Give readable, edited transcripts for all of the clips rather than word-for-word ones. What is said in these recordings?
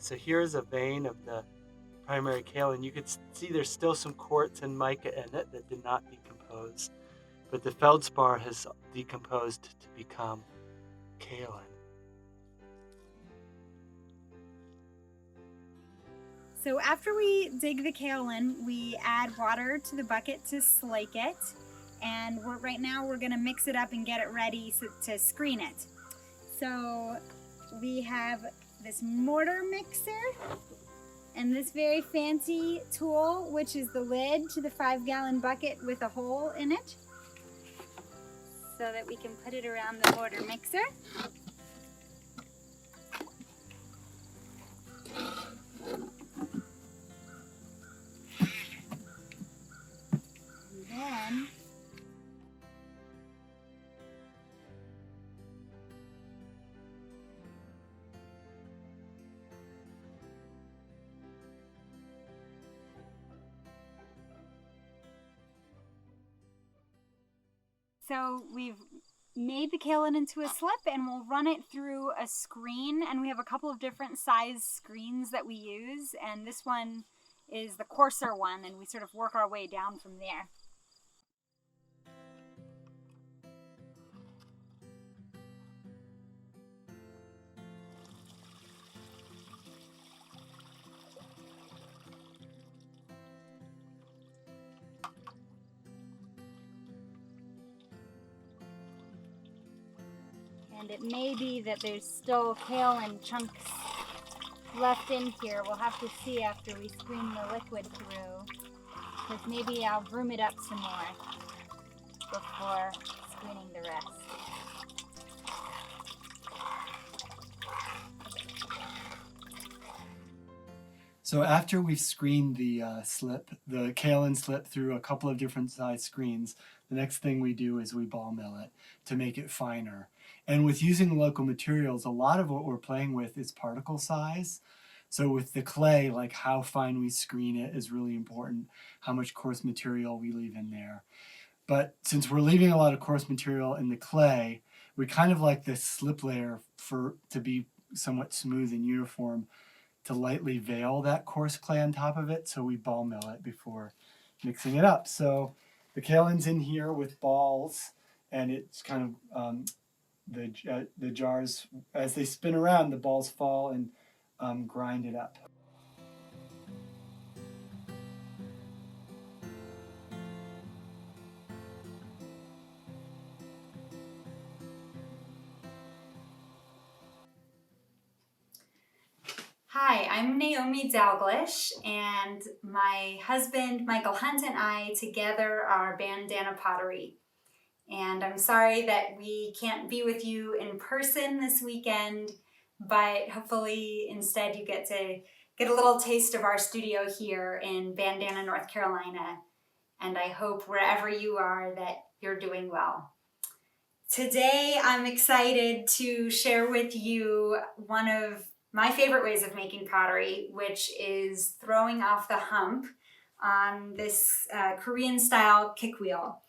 So here's a vein of the primary kaolin. You could see there's still some quartz and mica in it that did not decompose, but the feldspar has decomposed to become kaolin. So after we dig the kaolin, we add water to the bucket to slake it, and right now we're going to mix it up and get it ready to screen it. So we have this mortar mixer and this very fancy tool, which is the lid to the 5-gallon bucket with a hole in it, so that we can put it around the mortar mixer. And then so we've made the kaolin into a slip, and we'll run it through a screen, and we have a couple of different size screens that we use, and this one is the coarser one, and we sort of work our way down from there. And it may be that there's still kaolin chunks left in here. We'll have to see after we screen the liquid through, because maybe I'll broom it up some more before screening the rest. So after we've screened the kaolin slip through a couple of different size screens, the next thing we do is we ball mill it to make it finer. And with using local materials, a lot of what we're playing with is particle size. So with the clay, like how fine we screen it is really important, how much coarse material we leave in there. But since we're leaving a lot of coarse material in the clay, we kind of like this slip layer to be somewhat smooth and uniform, to lightly veil that coarse clay on top of it, so we ball mill it before mixing it up. So the kaolin's in here with balls, and it's kind of the jars, as they spin around, the balls fall and grind it up. Hi, I'm Naomi Dalglish, and my husband Michael Hunt and I together are Bandana Pottery. And I'm sorry that we can't be with you in person this weekend, but hopefully instead you get to get a little taste of our studio here in Bandana, North Carolina. And I hope wherever you are that you're doing well. Today I'm excited to share with you one of my favorite ways of making pottery, which is throwing off the hump on this Korean style kick wheel.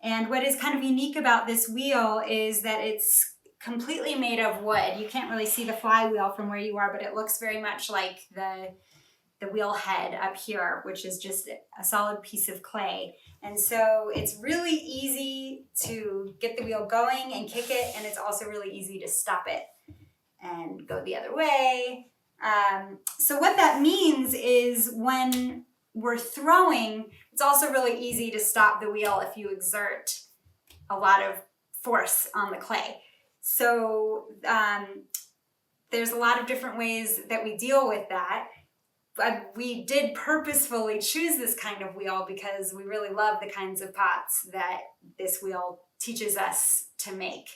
And what is kind of unique about this wheel is that it's completely made of wood. You can't really see the flywheel from where you are, but it looks very much like the wheel head up here, which is just a solid piece of clay. And so it's really easy to get the wheel going and kick it, and it's also really easy to stop it and go the other way. So what that means is when we're throwing, it's also really easy to stop the wheel if you exert a lot of force on the clay. So there's a lot of different ways that we deal with that. But we did purposefully choose this kind of wheel because we really love the kinds of pots that this wheel teaches us to make.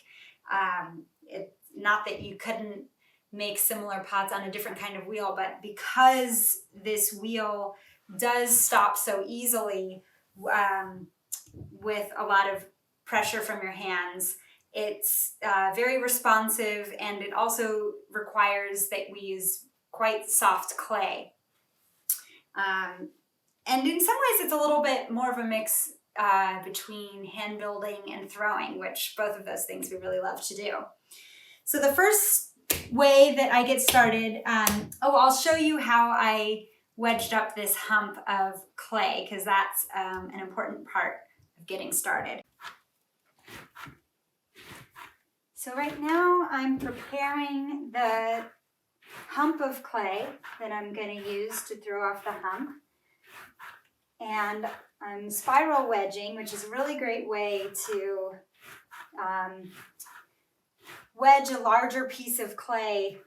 Not that you couldn't make similar pots on a different kind of wheel, but because this wheel does stop so easily with a lot of pressure from your hands, it's very responsive, and it also requires that we use quite soft clay. And in some ways it's a little bit more of a mix between hand building and throwing, which both of those things we really love to do. So the first way that I get started, I'll show you how I wedged up this hump of clay, because that's an important part of getting started. So right now I'm preparing the hump of clay that I'm going to use to throw off the hump. And I'm spiral wedging, which is a really great way to wedge a larger piece of clay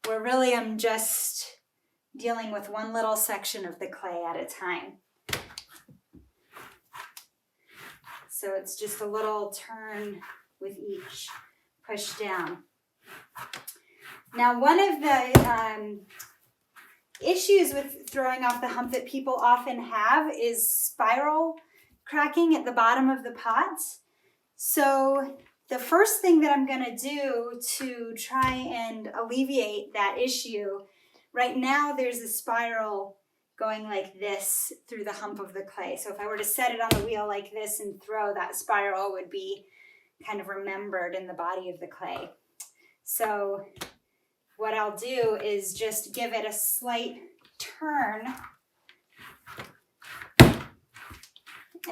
where really I'm just dealing with one little section of the clay at a time. So it's just a little turn with each push down. Now, one of the issues with throwing off the hump that people often have is spiral cracking at the bottom of the pots. So the first thing that I'm going to do to try and alleviate that issue, right now there's a spiral going like this through the hump of the clay. So if I were to set it on the wheel like this and throw, that spiral would be kind of remembered in the body of the clay. So what I'll do is just give it a slight turn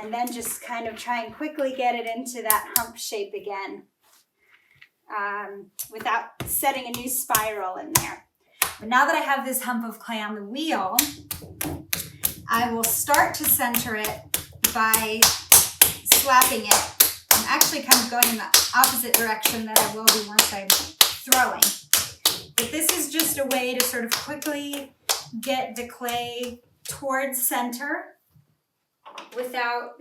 and then just kind of try and quickly get it into that hump shape again without setting a new spiral in there. But now that I have this hump of clay on the wheel, I will start to center it by slapping it. I'm actually kind of going in the opposite direction that I will be once I'm throwing. But this is just a way to sort of quickly get the clay towards center without,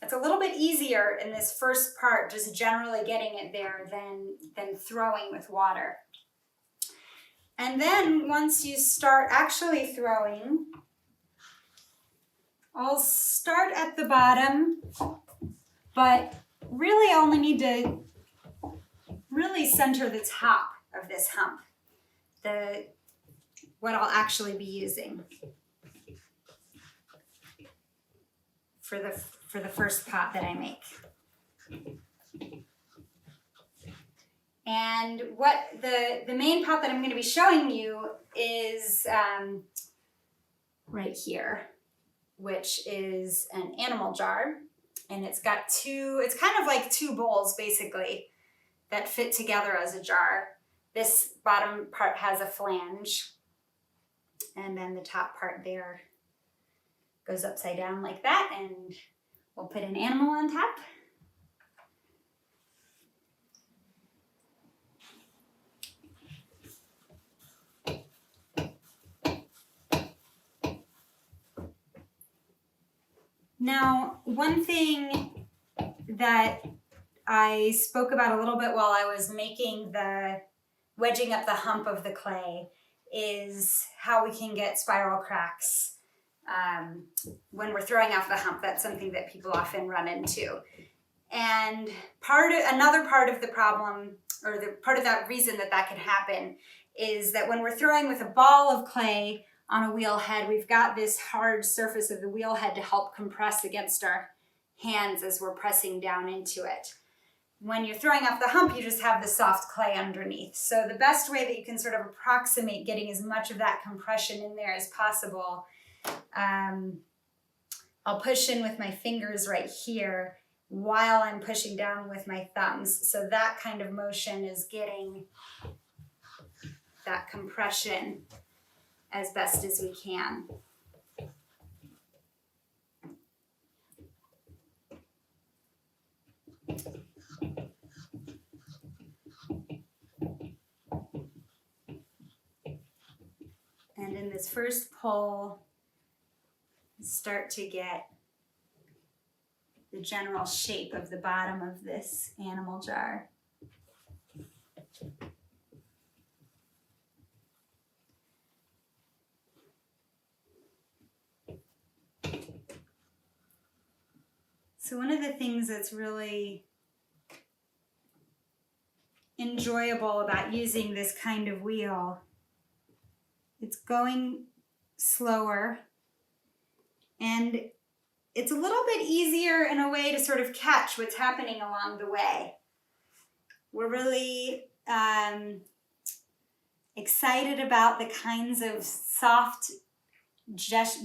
it's a little bit easier in this first part, just generally getting it there than throwing with water. And then once you start actually throwing, I'll start at the bottom, but really I only need to really center the top of this hump, what I'll actually be using for the first pot that I make. And what the main pot that I'm going to be showing you is right here, which is an animal jar, and it's got it's kind of like two bowls basically that fit together as a jar. This bottom part has a flange, and then the top part there goes upside down like that, and we'll put an animal on top. Now, one thing that I spoke about a little bit while I was making the wedging up the hump of the clay is how we can get spiral cracks when we're throwing off the hump. That's something that people often run into. And another part of the problem, or part of that reason that can happen, is that when we're throwing with a ball of clay on a wheel head, we've got this hard surface of the wheel head to help compress against our hands as we're pressing down into it. When you're throwing off the hump, you just have the soft clay underneath. So the best way that you can sort of approximate getting as much of that compression in there as possible, I'll push in with my fingers right here while I'm pushing down with my thumbs. So that kind of motion is getting that compression as best as we can. And in this first pull, start to get the general shape of the bottom of this animal jar. So one of the things that's really enjoyable about using this kind of wheel, it's going slower, and it's a little bit easier in a way to sort of catch what's happening along the way. We're really excited about the kinds of soft,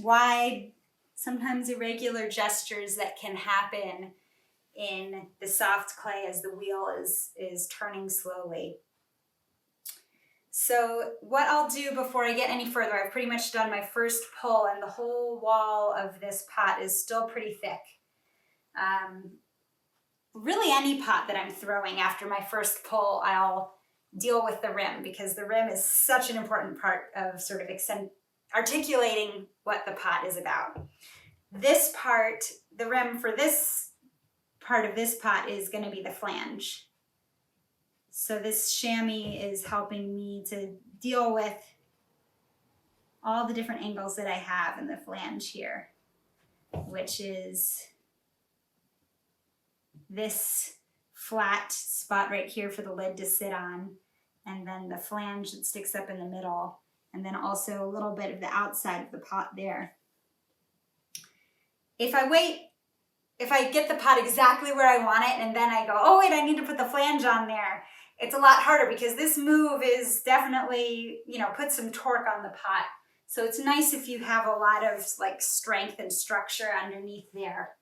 wide, sometimes irregular gestures that can happen in the soft clay as the wheel is turning slowly. So what I'll do before I get any further, I've pretty much done my first pull, and the whole wall of this pot is still pretty thick. Really any pot that I'm throwing after my first pull, I'll deal with the rim, because the rim is such an important part of sort of articulating what the pot is about. This part, the rim for this part of this pot is going to be the flange. So this chamois is helping me to deal with all the different angles that I have in the flange here, which is this flat spot right here for the lid to sit on, and then the flange that sticks up in the middle, and then also a little bit of the outside of the pot there. If I get the pot exactly where I want it and then I go, oh wait, I need to put the flange on there, it's a lot harder, because this move is definitely, put some torque on the pot. So it's nice if you have a lot of like strength and structure underneath there,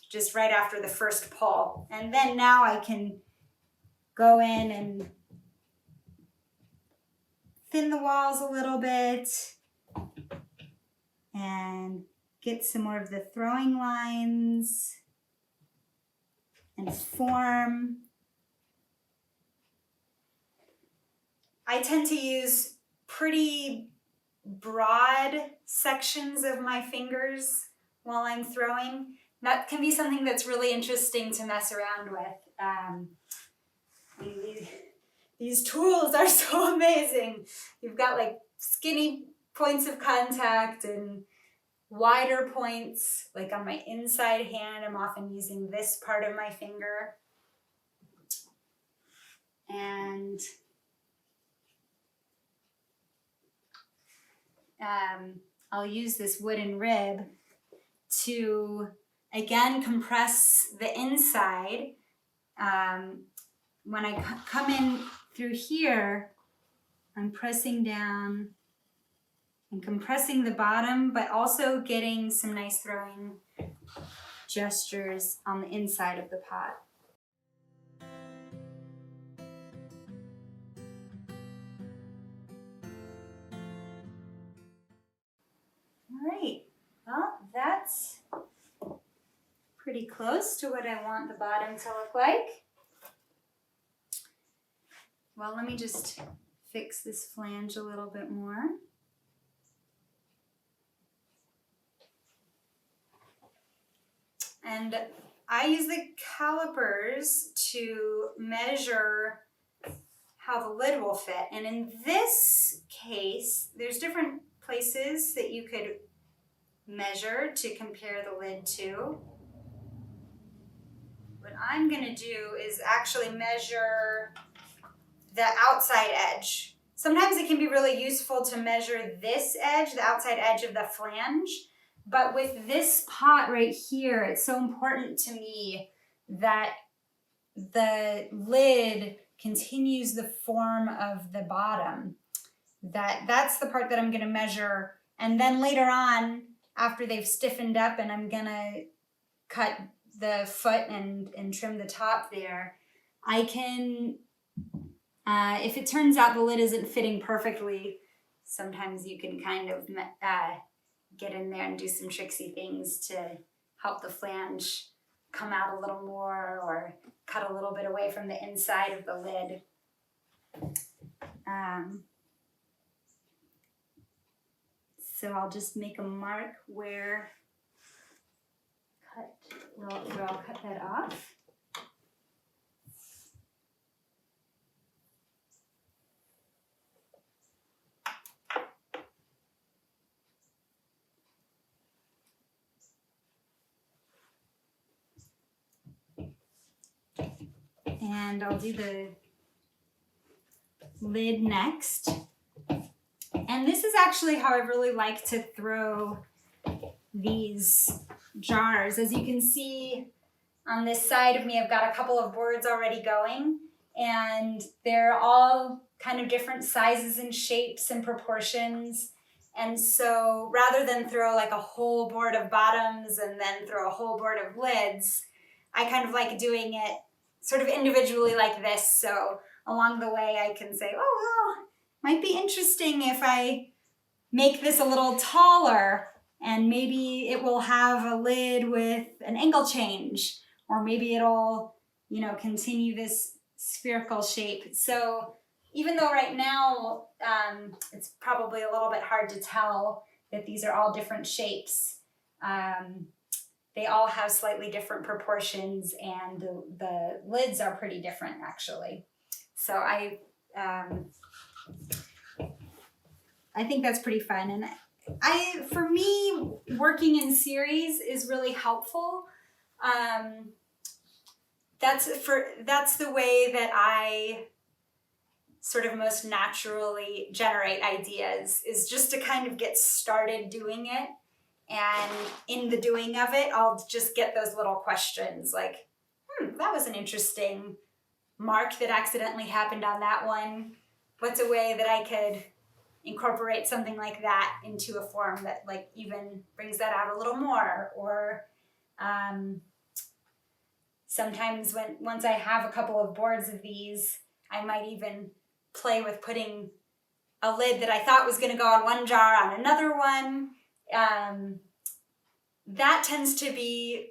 just right after the first pull. And then now I can go in and thin the walls a little bit and get some more of the throwing lines and form. I tend to use pretty broad sections of my fingers while I'm throwing. That can be something that's really interesting to mess around with. These tools are so amazing. You've got like skinny points of contact and wider points. Like on my inside hand, I'm often using this part of my finger. And I'll use this wooden rib to, again, compress the inside. When I come in through here, I'm pressing down and compressing the bottom, but also getting some nice throwing gestures on the inside of the pot. All right, well, that's pretty close to what I want the bottom to look like. Well, let me just fix this flange a little bit more. And I use the calipers to measure how the lid will fit. And in this case, there's different places that you could measure to compare the lid to. What I'm going to do is actually measure the outside edge. Sometimes it can be really useful to measure this edge, the outside edge of the flange. But with this pot right here, it's so important to me that the lid continues the form of the bottom. That's the part that I'm going to measure. And then later on, after they've stiffened up and I'm going to cut the foot and trim the top there, I can, if it turns out the lid isn't fitting perfectly, sometimes you can kind of get in there and do some tricksy things to help the flange come out a little more, or cut a little bit away from the inside of the lid. So I'll just make a mark where I'll cut that off. And I'll do the lid next. And this is actually how I really like to throw these jars. As you can see on this side of me, I've got a couple of boards already going. and they're all kind of different sizes and shapes and proportions. And so rather than throw like a whole board of bottoms and then throw a whole board of lids, I kind of like doing it sort of individually like this. So along the way I can say, oh, well, might be interesting if I make this a little taller, and maybe it will have a lid with an angle change, or maybe it'll, you know, continue this spherical shape. So even though right now it's probably a little bit hard to tell that these are all different shapes, they all have slightly different proportions, and the lids are pretty different actually. So I think that's pretty fun. And for me, working in series is really helpful. That's the way that I sort of most naturally generate ideas, is just to kind of get started doing it. And in the doing of it, I'll just get those little questions like, that was an interesting mark that accidentally happened on that one. What's a way that I could incorporate something like that into a form that like even brings that out a little more? Or sometimes once I have a couple of boards of these, I might even play with putting a lid that I thought was going to go on one jar on another one. That tends to be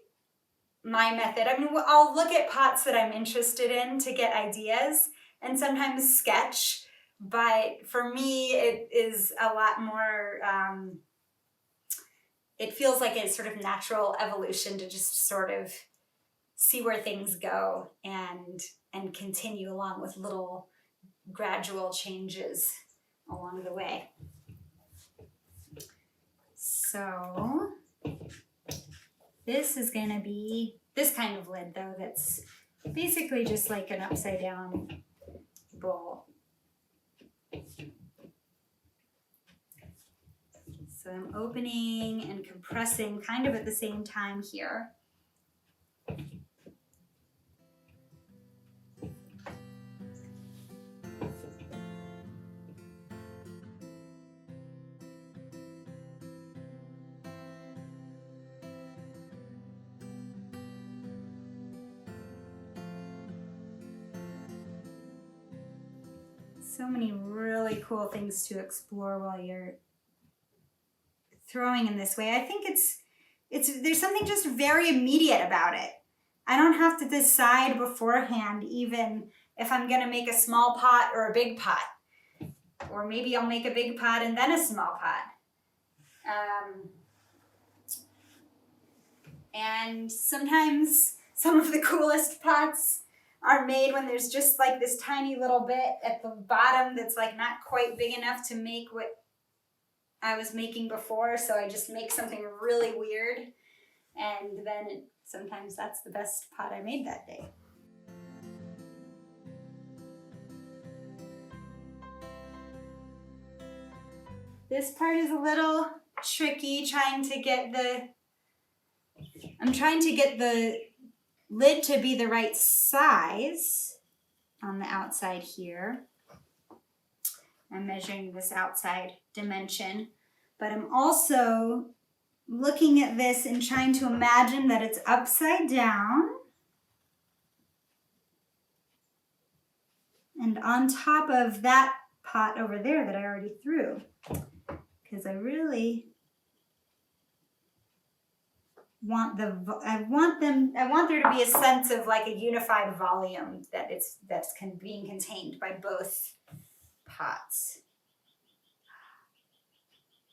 my method. I mean, I'll look at pots that I'm interested in to get ideas, and sometimes sketch, but for me it is a lot more, it feels like it's sort of natural evolution to just sort of see where things go and continue along with little gradual changes along the way. So this is going to be this kind of lid, though, that's basically just like an upside down bowl. So I'm opening and compressing kind of at the same time here. So many really cool things to explore while you're throwing in this way. I think there's something just very immediate about it. I don't have to decide beforehand even if I'm gonna make a small pot or a big pot. Or maybe I'll make a big pot and then a small pot. And sometimes some of the coolest pots are made when there's just like this tiny little bit at the bottom that's like not quite big enough to make what I was making before, so I just make something really weird, and then sometimes that's the best pot I made that day. This part is a little tricky, I'm trying to get the lid to be the right size on the outside here. I'm measuring this outside dimension, but I'm also looking at this and trying to imagine that it's upside down and on top of that pot over there that I already threw, because I really want there to be a sense of like a unified volume that's being contained by both pots.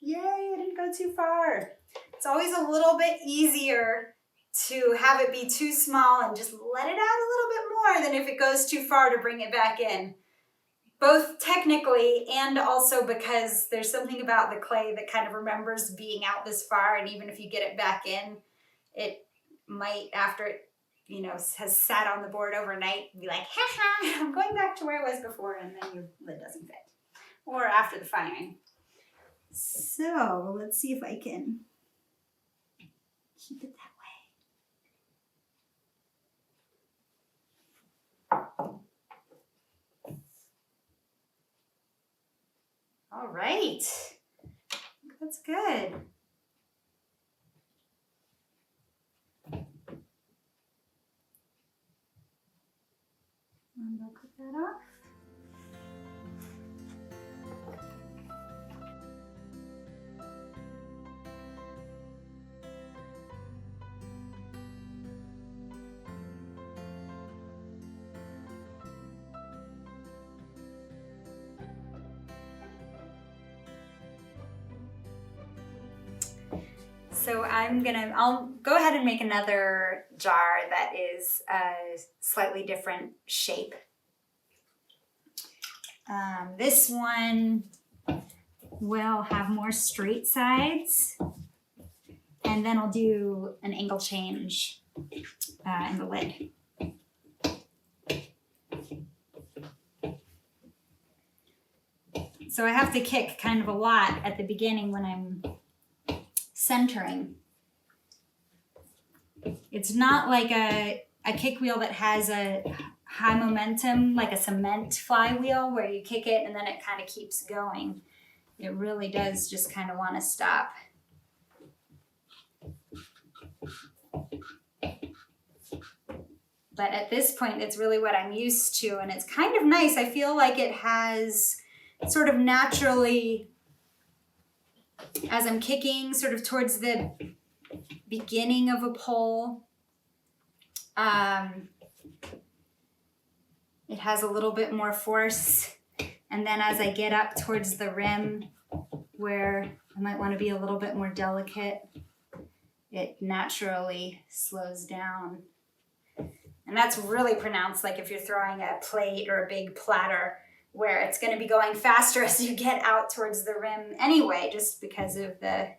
Yay, I didn't go too far. It's always a little bit easier to have it be too small and just let it out a little bit more than if it goes too far to bring it back in. Both technically and also because there's something about the clay that kind of remembers being out this far, and even if you get it back in, it might, after it, has sat on the board overnight, be like, ha, I'm going back to where I was before, and then your lid doesn't fit. Or after the firing. So let's see if I can keep it that way. All right. That's good. And I'll cut that off. So I'll go ahead and make another jar that is a slightly different shape. This one will have more straight sides, and then I'll do an angle change in the lid. So I have to kick kind of a lot at the beginning when I'm centering. It's not like a kick wheel that has a high momentum, like a cement flywheel where you kick it and then it kind of keeps going. It really does just kind of want to stop. But at this point, it's really what I'm used to, and it's kind of nice. I feel like it has sort of naturally, as I'm kicking sort of towards the beginning of a pole, it has a little bit more force. And then as I get up towards the rim where I might want to be a little bit more delicate, it naturally slows down. And that's really pronounced, like if you're throwing a plate or a big platter, where it's going to be going faster as you get out towards the rim anyway, just because of the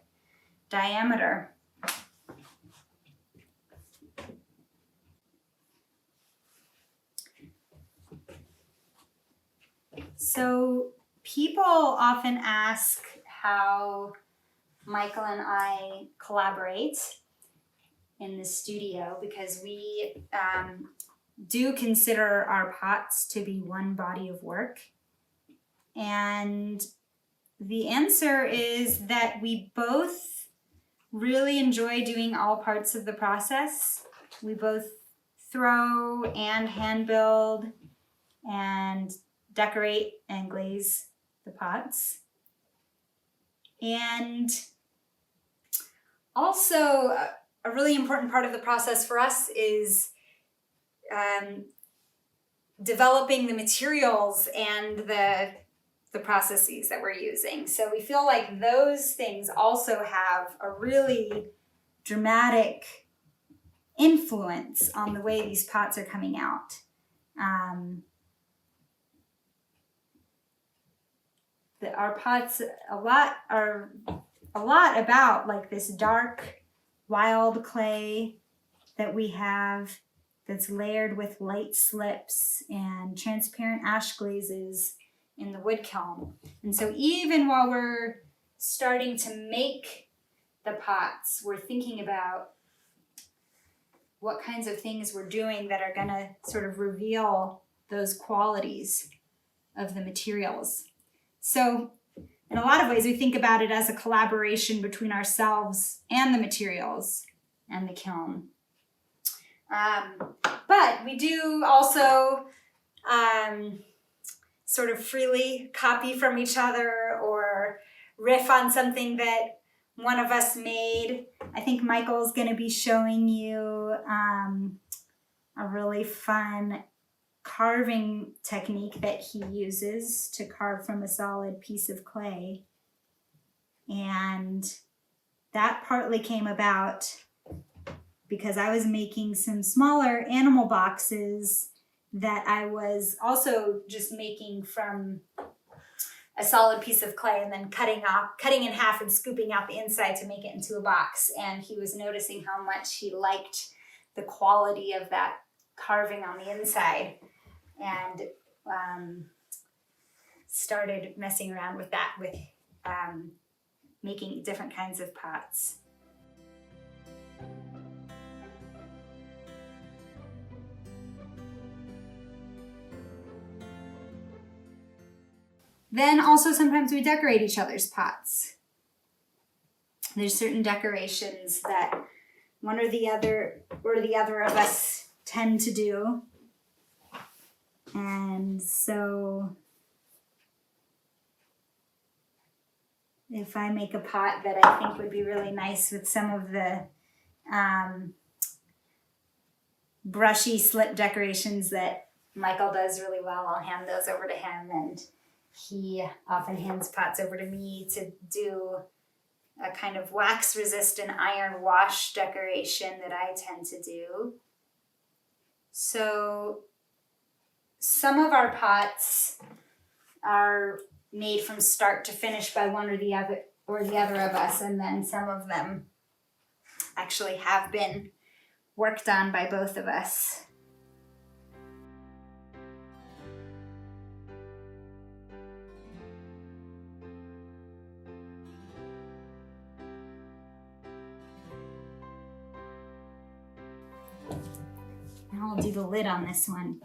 diameter. So people often ask how Michael and I collaborate in the studio, because we do consider our pots to be one body of work. And the answer is that we both really enjoy doing all parts of the process. We both throw and hand build and decorate and glaze the pots. And also a really important part of the process for us is developing the materials and the processes that we're using. So we feel like those things also have a really dramatic influence on the way these pots are coming out. Our pots are a lot about like this dark wild clay that we have that's layered with light slips and transparent ash glazes in the wood kiln. And so even while we're starting to make the pots, we're thinking about what kinds of things we're doing that are going to sort of reveal those qualities of the materials. So in a lot of ways, we think about it as a collaboration between ourselves and the materials and the kiln. But we do also sort of freely copy from each other or riff on something that one of us made. I think Michael's going to be showing you a really fun carving technique that he uses to carve from a solid piece of clay. And that partly came about because I was making some smaller animal boxes that I was also just making from a solid piece of clay and then cutting in half and scooping out the inside to make it into a box. And he was noticing how much he liked the quality of that carving on the inside, and started messing around with that, with making different kinds of pots. Then also sometimes we decorate each other's pots. There's certain decorations that one or the other of us tend to do. And so if I make a pot that I think would be really nice with some of the brushy slip decorations that Michael does really well, I'll hand those over to him, and he often hands pots over to me to do a kind of wax resistant iron wash decoration that I tend to do. So some of our pots are made from start to finish by one or the other of us, and then some of them actually have been worked on by both of us. Now I'll do the lid on this one.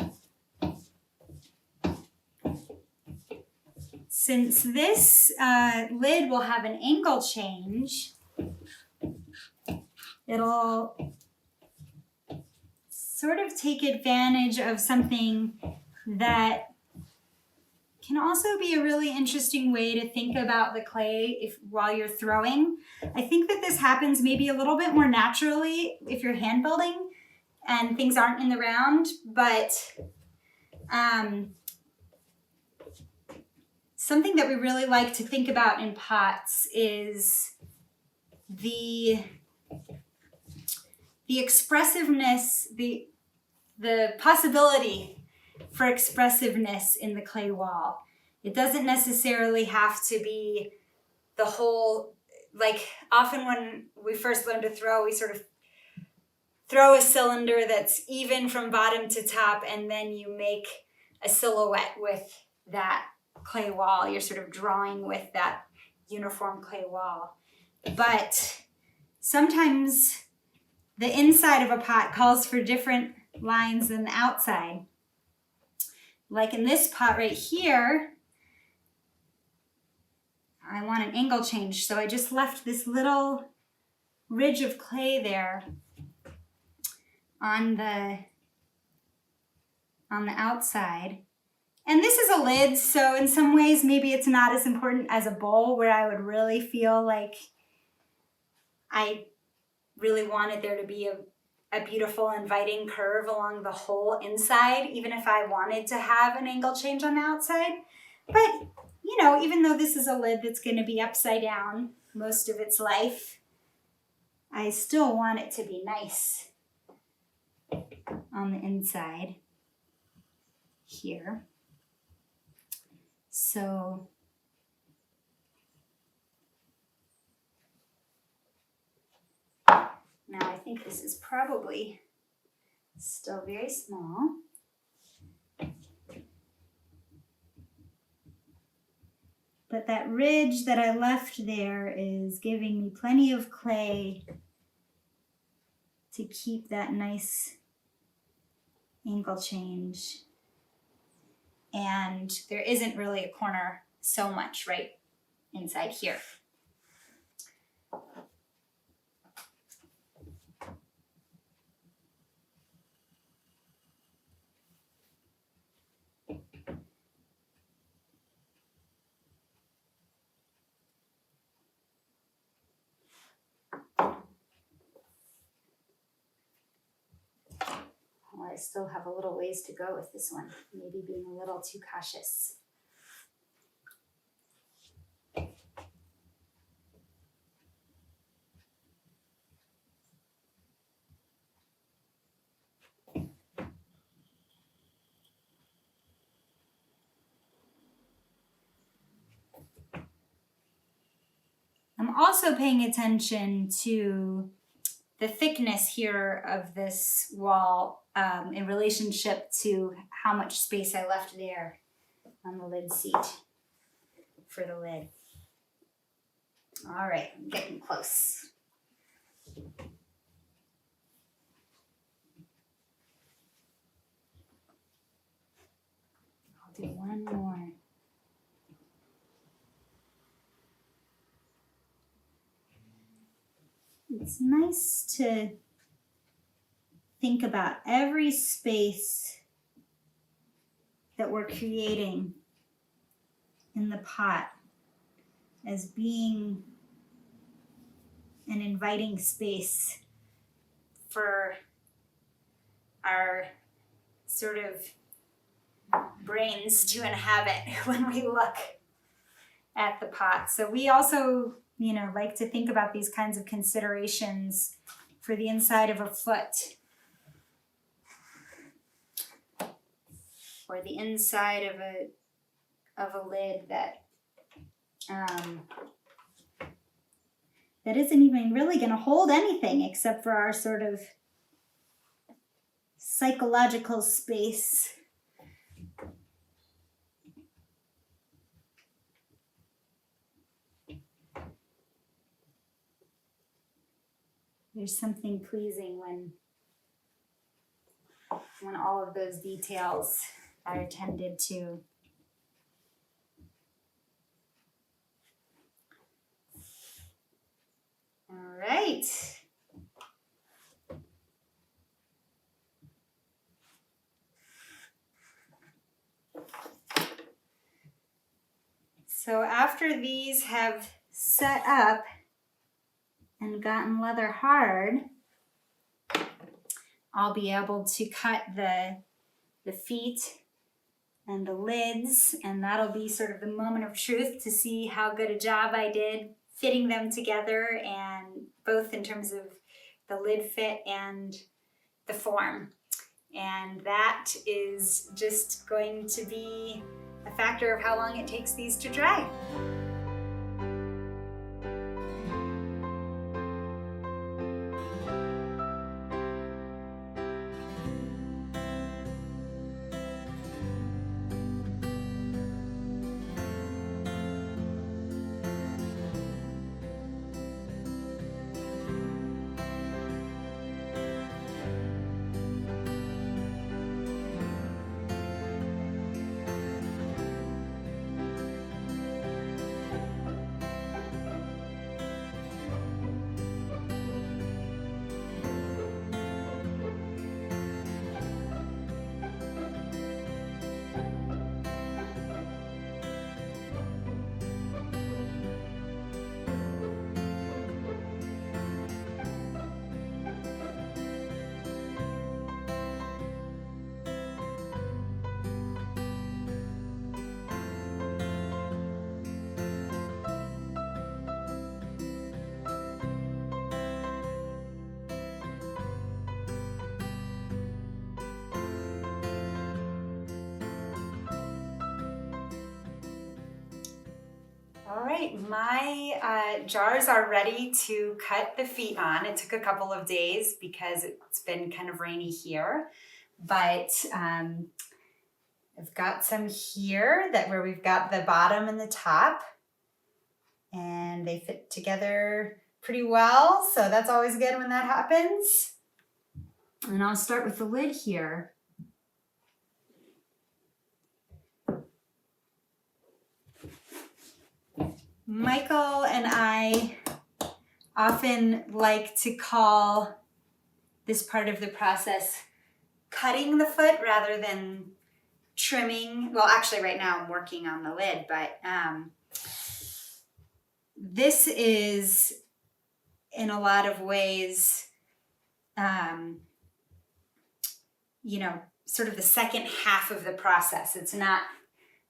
Since this lid will have an angle change, it'll sort of take advantage of something that can also be a really interesting way to think about the clay while you're throwing. I think that this happens maybe a little bit more naturally if you're hand building and things aren't in the round, but something that we really like to think about in pots is the expressiveness, the possibility for expressiveness in the clay wall. It doesn't necessarily have to be the whole, like often when we first learn to throw, we sort of throw a cylinder that's even from bottom to top, and then you make a silhouette with that clay wall. You're sort of drawing with that uniform clay wall. But sometimes the inside of a pot calls for different lines than the outside. Like in this pot right here, I want an angle change, so I just left this little ridge of clay there on the outside. And this is a lid, so in some ways maybe it's not as important as a bowl, where I would really feel like I really wanted there to be a beautiful inviting curve along the whole inside, even if I wanted to have an angle change on the outside. But, you know, even though this is a lid that's going to be upside down most of its life, I still want it to be nice on the inside here. So now I think this is probably still very small. But that ridge that I left there is giving me plenty of clay to keep that nice angle change. And there isn't really a corner so much right inside here. I still have a little ways to go with this one, maybe being a little too cautious. I'm also paying attention to the thickness here of this wall in relationship to how much space I left there on the lid seat for the lid. All right, I'm getting close. I'll do one more. it's nice to think about every space that we're creating in the pot as being an inviting space for our sort of brains to inhabit when we look at the pot. So we also, like to think about these kinds of considerations for the inside of a foot or the inside of a lid that isn't even really going to hold anything except for our sort of psychological space. There's something pleasing when all of those details are attended to. All right. So after these have set up and gotten leather hard, I'll be able to cut the feet and the lids, and that'll be sort of the moment of truth to see how good a job I did fitting them together, and both in terms of the lid fit and the form. And that is just going to be a factor of how long it takes these to dry. All right, my jars are ready to cut the feet on. It took a couple of days because it's been kind of rainy here, but I've got some here where we've got the bottom and the top, and they fit together pretty well, so that's always good when that happens. And I'll start with the lid here. Michael and I often like to call this part of the process cutting the foot rather than trimming. Well, actually right now I'm working on the lid, but this is in a lot of ways, sort of the second half of the process. It's not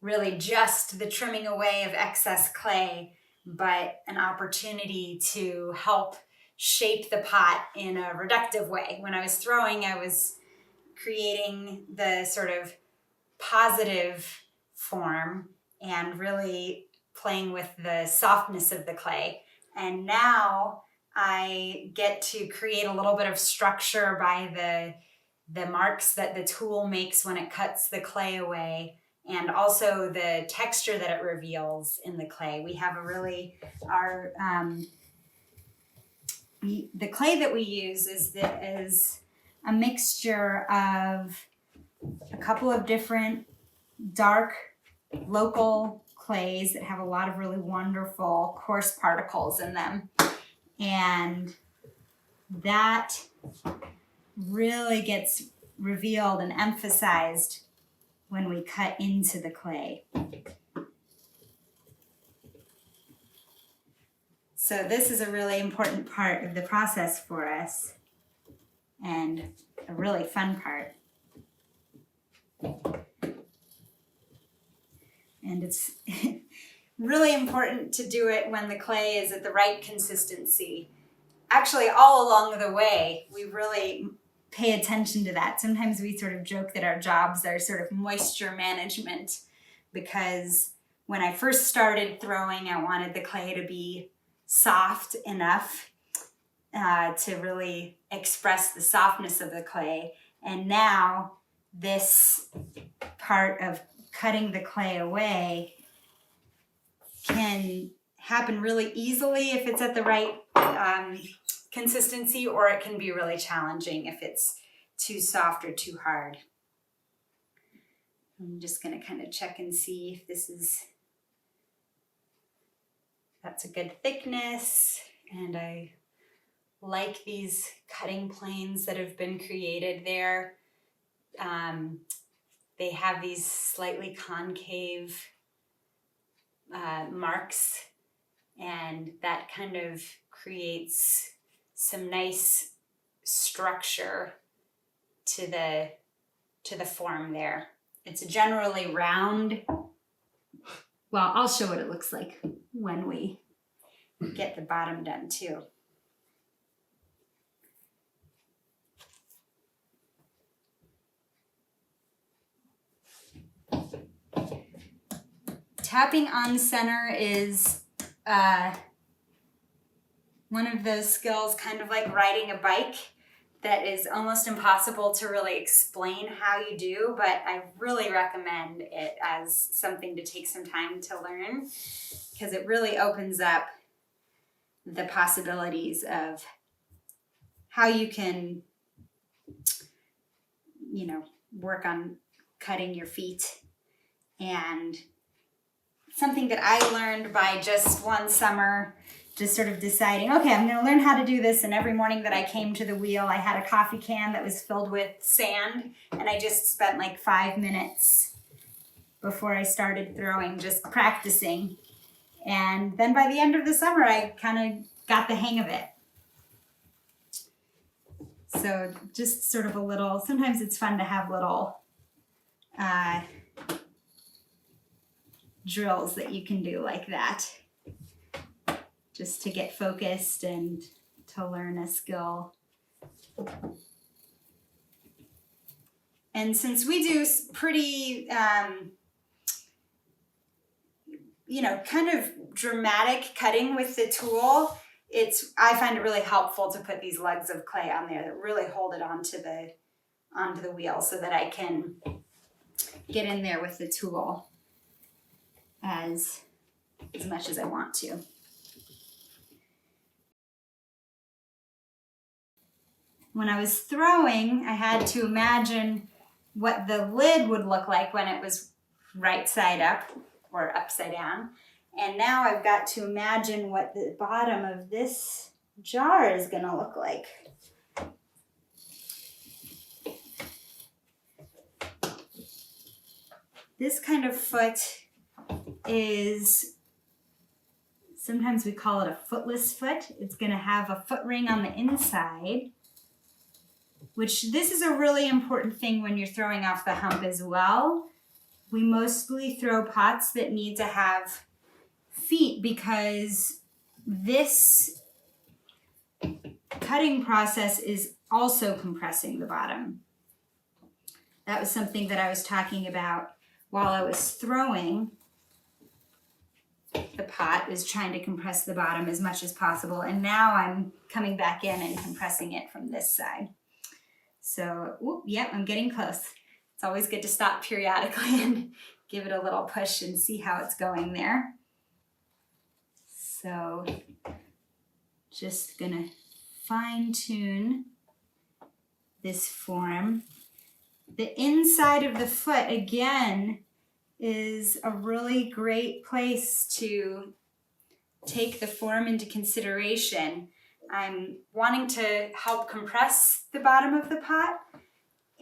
really just the trimming away of excess clay, but an opportunity to help shape the pot in a reductive way. When I was throwing, I was creating the sort of positive form and really playing with the softness of the clay. And now I get to create a little bit of structure by the marks that the tool makes when it cuts the clay away, and also the texture that it reveals in the clay. We have the clay that we use is a mixture of a couple of different dark local clays that have a lot of really wonderful coarse particles in them. And that really gets revealed and emphasized when we cut into the clay. So this is a really important part of the process for us, and a really fun part. And it's really important to do it when the clay is at the right consistency. Actually, all along the way, we really pay attention to that. Sometimes we sort of joke that our jobs are sort of moisture management, because when I first started throwing, I wanted the clay to be soft enough to really express the softness of the clay. And now this part of cutting the clay away can happen really easily if it's at the right consistency, or it can be really challenging if it's too soft or too hard. I'm just going to kind of check and see if that's a good thickness. And I like these cutting planes that have been created there. They have these slightly concave marks, and that kind of creates some nice structure to the form there. It's generally round. Well, I'll show what it looks like when we get the bottom done too. Tapping on center is one of those skills, kind of like riding a bike, that is almost impossible to really explain how you do, but I really recommend it as something to take some time to learn, because it really opens up the possibilities of how you can, work on cutting your feet. And something that I learned by just one summer, just sort of deciding, okay, I'm going to learn how to do this. And every morning that I came to the wheel, I had a coffee can that was filled with sand. And I just spent like 5 minutes before I started throwing, just practicing. And then by the end of the summer, I kind of got the hang of it. So just sort of a little, sometimes it's fun to have little drills that you can do like that, just to get focused and to learn a skill. And since we do pretty, kind of dramatic cutting with the tool, I find it really helpful to put these lugs of clay on there that really hold it onto the wheel, so that I can get in there with the tool as much as I want to. When I was throwing, I had to imagine what the lid would look like when it was right side up or upside down. And now I've got to imagine what the bottom of this jar is going to look like. This kind of foot is, sometimes we call it a footless foot. It's going to have a foot ring on the inside, which this is a really important thing when you're throwing off the hump as well. We mostly throw pots that need to have feet, because this cutting process is also compressing the bottom. That was something that I was talking about while I was throwing. The pot is trying to compress the bottom as much as possible, and now I'm coming back in and compressing it from this side. So, I'm getting close. It's always good to stop periodically and give it a little push and see how it's going there. So, just gonna fine tune this form. The inside of the foot, again, is a really great place to take the form into consideration. I'm wanting to help compress the bottom of the pot.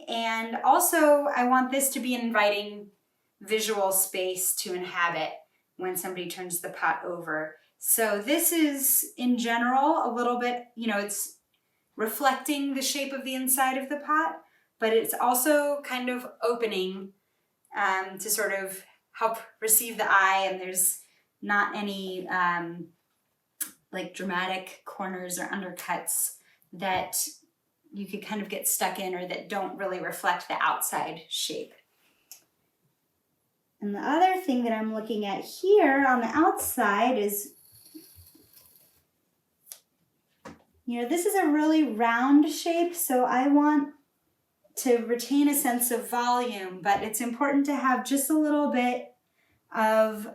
And also I want this to be an inviting visual space to inhabit when somebody turns the pot over. So this is in general a little bit, it's reflecting the shape of the inside of the pot, but it's also kind of opening to sort of help receive the eye, and there's not any like dramatic corners or undercuts that you could kind of get stuck in or that don't really reflect the outside shape. And the other thing that I'm looking at here on the outside is, this is a really round shape, so I want to retain a sense of volume, but it's important to have just a little bit of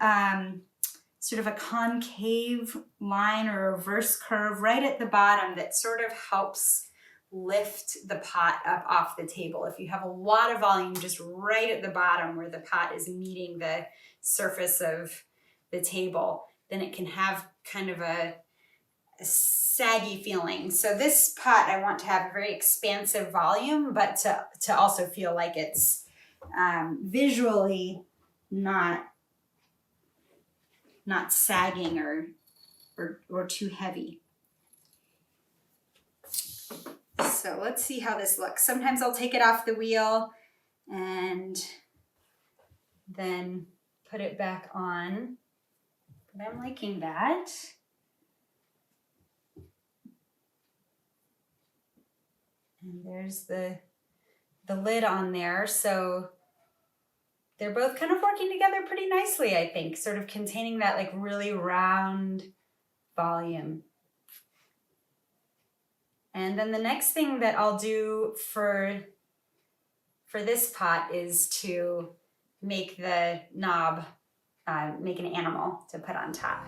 sort of a concave line or a reverse curve right at the bottom that sort of helps lift the pot up off the table. If you have a lot of volume just right at the bottom where the pot is meeting the surface of the table, then it can have kind of a saggy feeling. So this pot, I want to have a very expansive volume, but to also feel like it's visually not sagging or too heavy. So let's see how this looks. Sometimes I'll take it off the wheel and then put it back on, but I'm liking that. And there's the lid on there, so they're both kind of working together pretty nicely, I think, sort of containing that like really round volume. And then the next thing that I'll do for this pot is to make the knob, make an animal to put on top.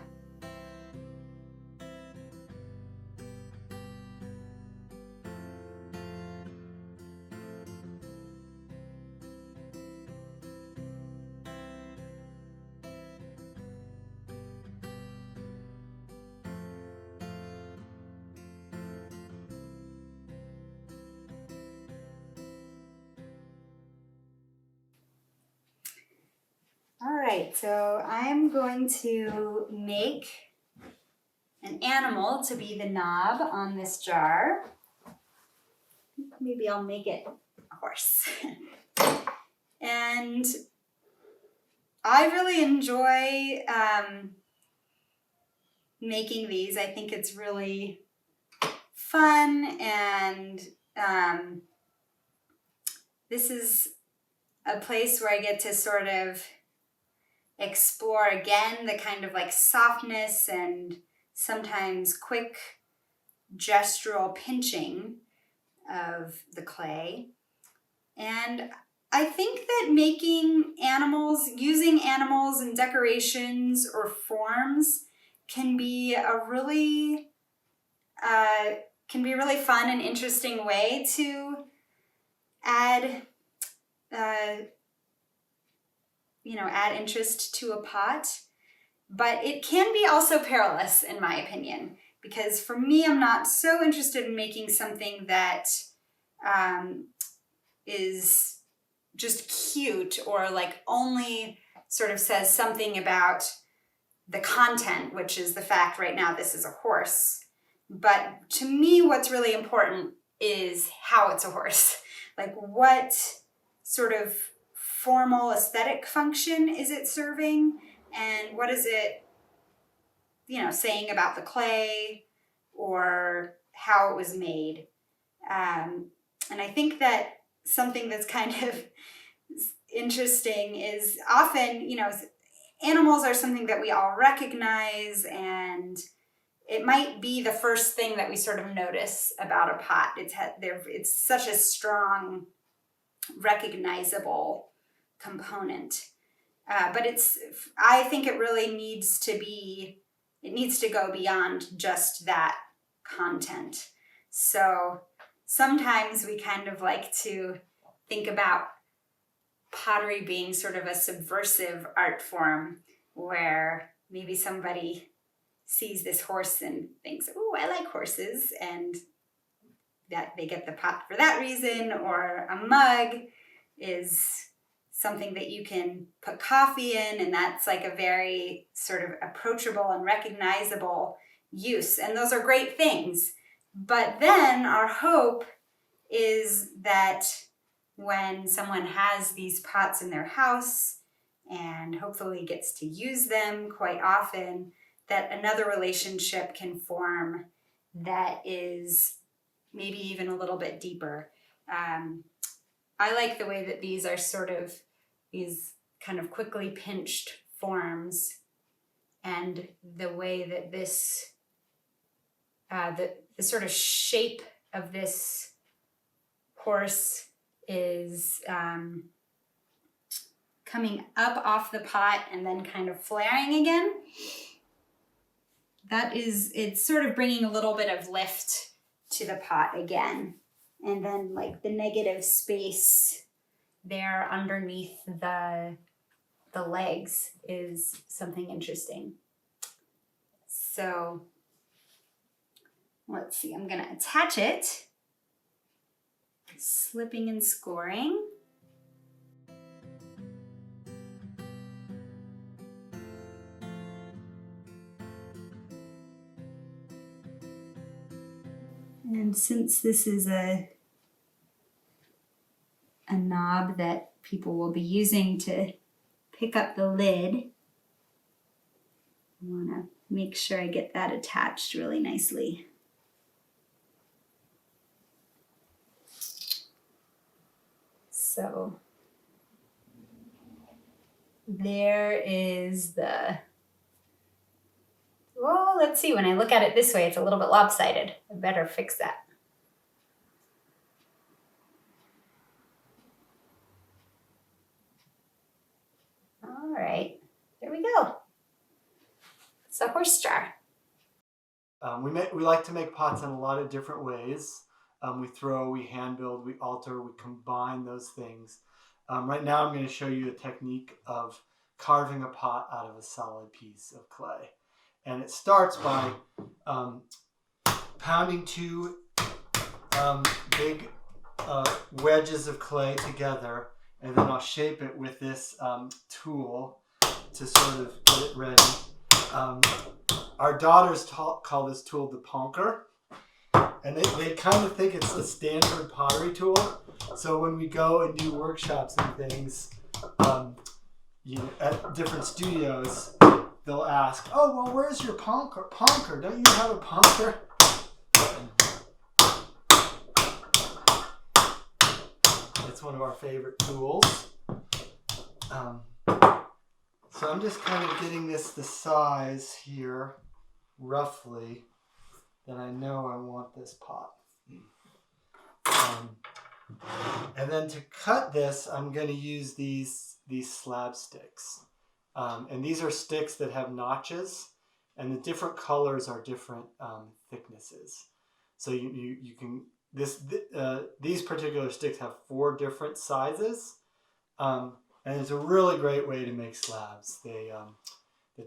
All right, so I'm going to make an animal to be the knob on this jar. Maybe I'll make it a horse. And I really enjoy making these. I think it's really fun, and this is a place where I get to sort of explore again the kind of like softness and sometimes quick gestural pinching of the clay. And I think that making animals, using animals and decorations or forms can be a really fun and interesting way to add add interest to a pot, but it can be also perilous in my opinion, because for me, I'm not so interested in making something that is just cute or like only sort of says something about the content, which is the fact right now this is a horse. But to me, what's really important is how it's a horse. Like what sort of formal aesthetic function is it serving, and what is it, saying about the clay or how it was made. And I think that something that's kind of interesting is often, animals are something that we all recognize, and it might be the first thing that we sort of notice about a pot. It's such a strong, recognizable component. But I think it really needs to go beyond just that content. So sometimes we kind of like to think about pottery being sort of a subversive art form where maybe somebody sees this horse and thinks, oh, I like horses, and that they get the pot for that reason, or a mug is something that you can put coffee in, and that's like a very sort of approachable and recognizable use. And those are great things. But then our hope is that when someone has these pots in their house and hopefully gets to use them quite often, that another relationship can form that is maybe even a little bit deeper. I like the way that these are sort of these kind of quickly pinched forms, and the way that this, the sort of shape of this horse is coming up off the pot and then kind of flaring again. It's sort of bringing a little bit of lift to the pot again. And then like the negative space there underneath the legs is something interesting. So let's see, I'm gonna attach it, slipping and scoring. And since this is a knob that people will be using to pick up the lid, I want to make sure I get that attached really nicely. So there is the, well, let's see, when I look at it this way, it's a little bit lopsided. I better fix that. All right, there we go. It's a horse jar. We like to make pots in a lot of different ways. We throw, we hand build, we alter, we combine those things. Right now I'm going to show you a technique of carving a pot out of a solid piece of clay. And it starts by pounding two big wedges of clay together, and then I'll shape it with this tool to sort of get it ready. Our daughters call this tool the ponker, and they kind of think it's a standard pottery tool. So when we go and do workshops and things, at different studios, they'll ask, "Oh, well, where's your ponker? Ponker? Don't you have a ponker?" It's one of our favorite tools. So I'm just kind of getting this the size here, roughly, that I know I want this pot. And then to cut this, I'm going to use these slab sticks. And these are sticks that have notches, and the different colors are different thicknesses. So you can, these particular sticks have 4 different sizes. And it's a really great way to make slabs. They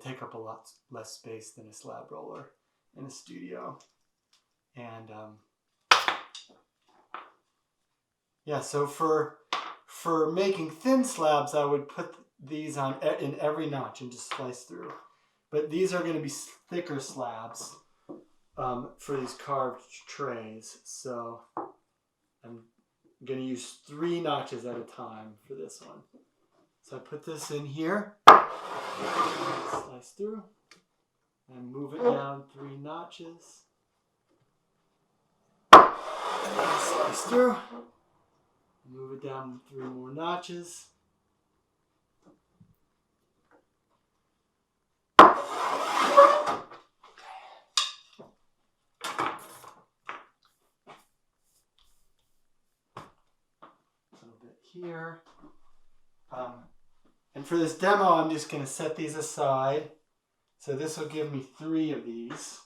take up a lot less space than a slab roller in a studio. And yeah, so for making thin slabs, I would put these on in every notch and just slice through. But these are going to be thicker slabs for these carved trays. So I'm going to use 3 notches at a time for this one. So I put this in here, slice through, and move it down 3 notches. Slice through, move it down 3 more notches. A little bit here. And for this demo, I'm just going to set these aside. So this will give me 3 of these.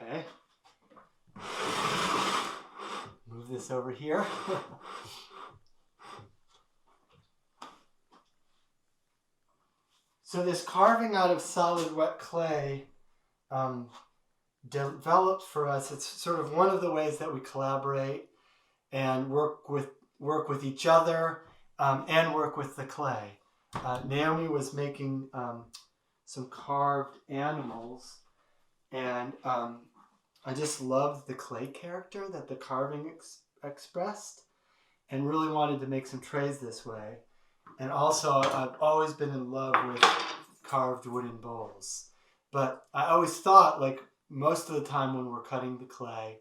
Okay. Move this over here. So this carving out of solid wet clay developed for us. It's sort of one of the ways that we collaborate and work with each other and work with the clay. Naomi was making some carved animals, and I just loved the clay character that the carving expressed, and really wanted to make some trays this way. And also, I've always been in love with carved wooden bowls. But I always thought, like, most of the time when we're cutting the clay,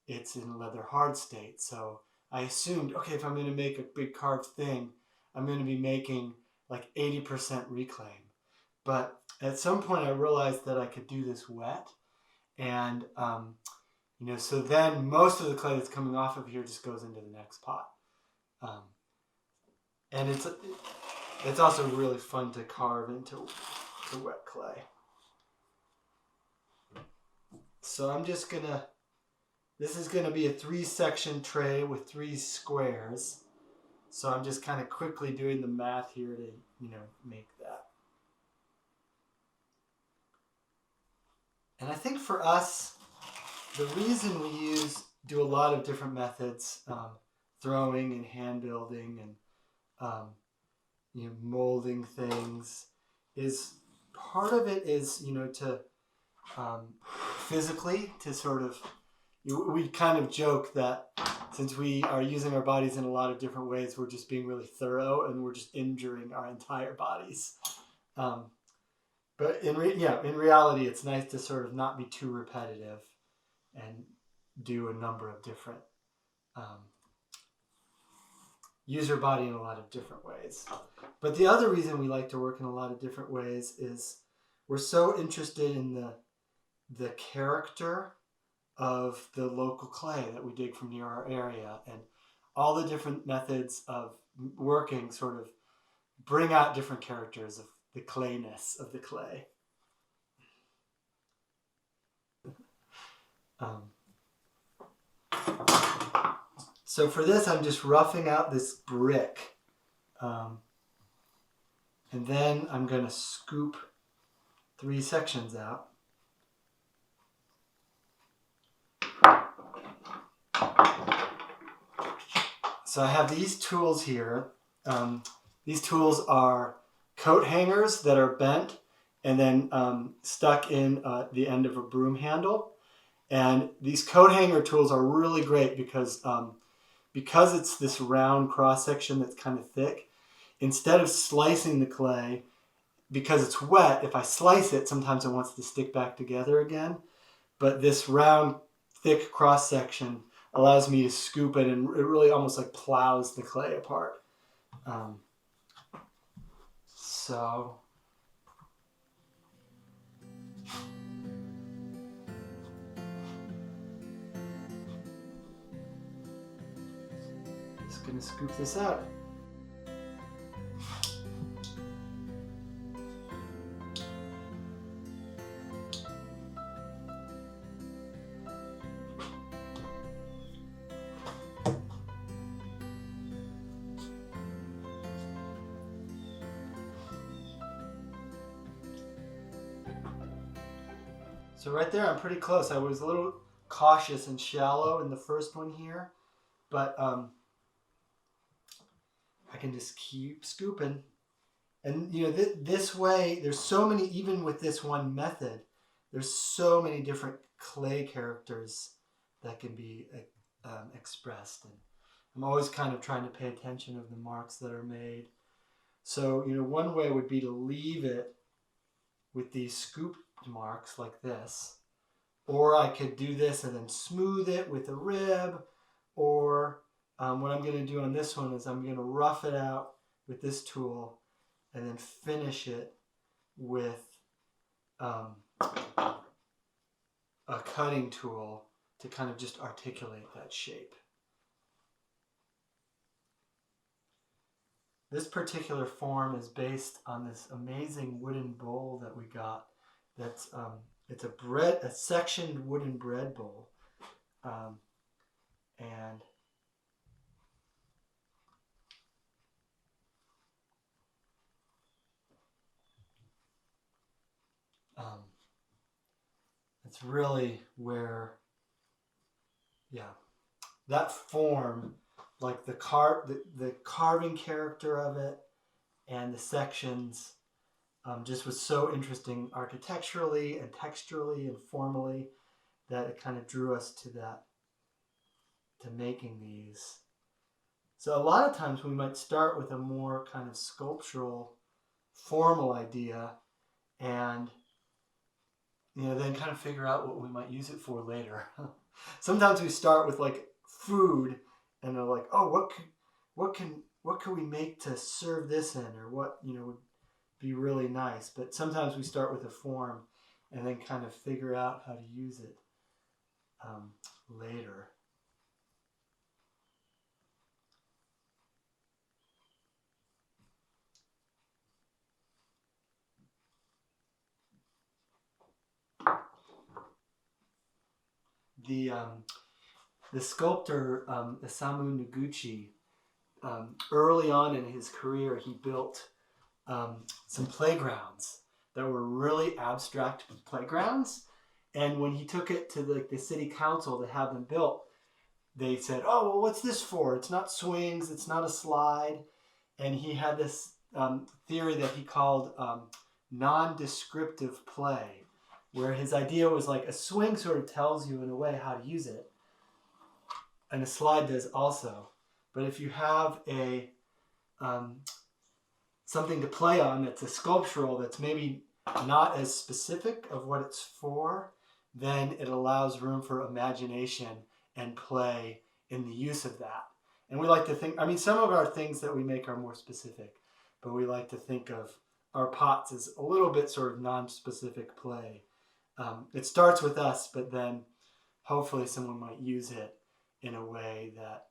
it's in leather hard state. So I assumed, okay, if I'm going to make a big carved thing, I'm going to be making like 80% reclaim. But at some point I realized that I could do this wet. And, so then most of the clay that's coming off of here just goes into the next pot. And it's also really fun to carve into wet clay. So I'm just gonna, this is gonna be a 3-section tray with 3 squares. So I'm just kind of quickly doing the math here to, make that. And I think for us, the reason we do a lot of different methods, throwing and hand building and molding things, is part of it is to physically to sort of, we kind of joke that since we are using our bodies in a lot of different ways, we're just being really thorough and we're just injuring our entire bodies. But in reality, it's nice to sort of not be too repetitive and do a number of different, use your body in a lot of different ways. But the other reason we like to work in a lot of different ways is we're so interested in the character of the local clay that we dig from near our area, and all the different methods of working sort of bring out different characters of the clayness of the clay. So for this, I'm just roughing out this brick. And then I'm going to scoop 3 sections out. So I have these tools here. These tools are coat hangers that are bent and then stuck in the end of a broom handle. And these coat hanger tools are really great because it's this round cross section that's kind of thick. Instead of slicing the clay, because it's wet, if I slice it, sometimes it wants to stick back together again. But this round, thick cross section allows me to scoop it, and it really almost like plows the clay apart. So just gonna scoop this out. So right there, I'm pretty close. I was a little cautious and shallow in the first one here, but I can just keep scooping. And this way, there's so many, even with this one method, there's so many different clay characters that can be expressed. And I'm always kind of trying to pay attention of the marks that are made. So, one way would be to leave it with these scoop marks like this, or I could do this and then smooth it with a rib, or what I'm going to do on this one is I'm going to rough it out with this tool and then finish it with a cutting tool to kind of just articulate that shape. This particular form is based on this amazing wooden bowl that we got that's it's a sectioned wooden bread bowl, and it's really where, yeah, that form, like the carving character of it and the sections, just was so interesting architecturally and texturally and formally that it kind of drew us to making these. So a lot of times we might start with a more kind of sculptural, formal idea, and then kind of figure out what we might use it for later. Sometimes we start with like food, and they're like, oh, what can we make to serve this in, or what would be really nice. But sometimes we start with a form, and then kind of figure out how to use it later. The sculptor Isamu Noguchi, early on in his career, he built some playgrounds that were really abstract playgrounds. And when he took it to the city council to have them built, they said, oh, well, what's this for? It's not swings, it's not a slide. And he had this theory that he called non-descriptive play, where his idea was like a swing sort of tells you in a way how to use it, and a slide does also. But if you have a something to play on that's a sculptural, that's maybe not as specific of what it's for, then it allows room for imagination and play in the use of that. And we like to think, some of our things that we make are more specific, but we like to think of our pots as a little bit sort of non-specific play. It starts with us, but then hopefully someone might use it in a way that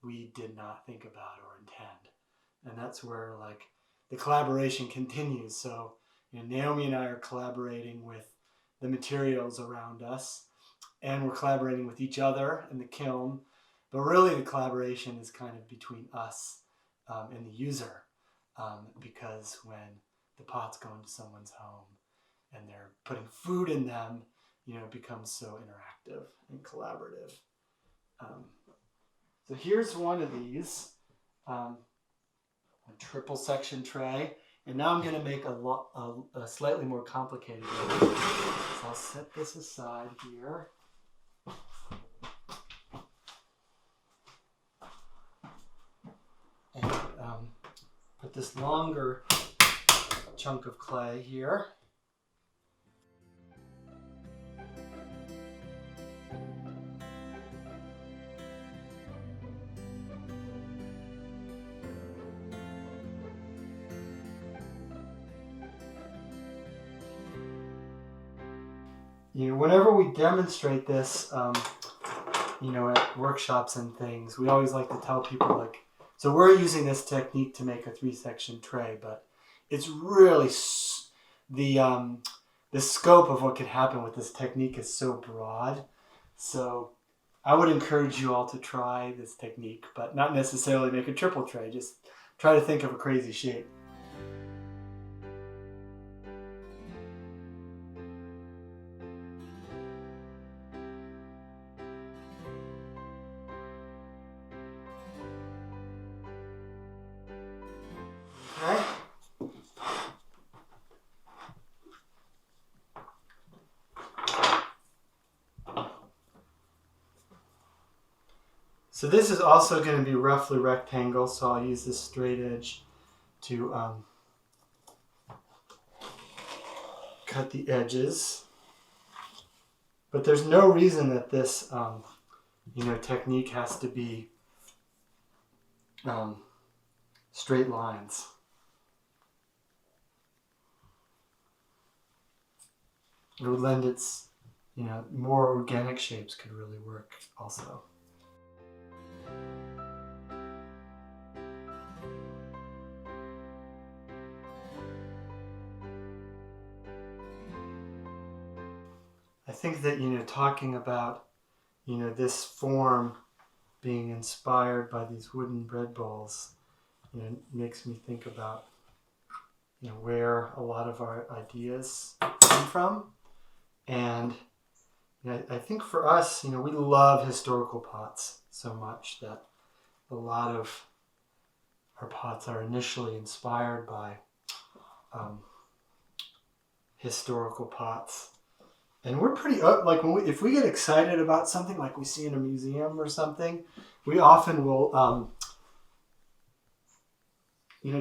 we did not think about or intend. And that's where like the collaboration continues. So Naomi and I are collaborating with the materials around us, and we're collaborating with each other in the kiln. But really the collaboration is kind of between us and the user, because when the pots go into someone's home and they're putting food in them, it becomes so interactive and collaborative. So here's one of these, a triple section tray. And now I'm going to make a slightly more complicated one. So I'll set this aside here. And put this longer chunk of clay here. Whenever we demonstrate this, at workshops and things, we always like to tell people so we're using this technique to make a 3-section tray, but it's really the scope of what could happen with this technique is so broad. So I would encourage you all to try this technique, but not necessarily make a triple tray. Just try to think of a crazy shape. Okay. So this is also going to be roughly rectangle, so I'll use this straight edge to cut the edges. But there's no reason that this technique has to be straight lines. It would lend its, more organic shapes could really work also. think that, talking about, this form being inspired by these wooden bread bowls, makes me think about, where a lot of our ideas come from. And I think for us, we love historical pots so much that a lot of our pots are initially inspired by historical pots. And we're pretty, like, if we get excited about something, like we see in a museum or something, we often will,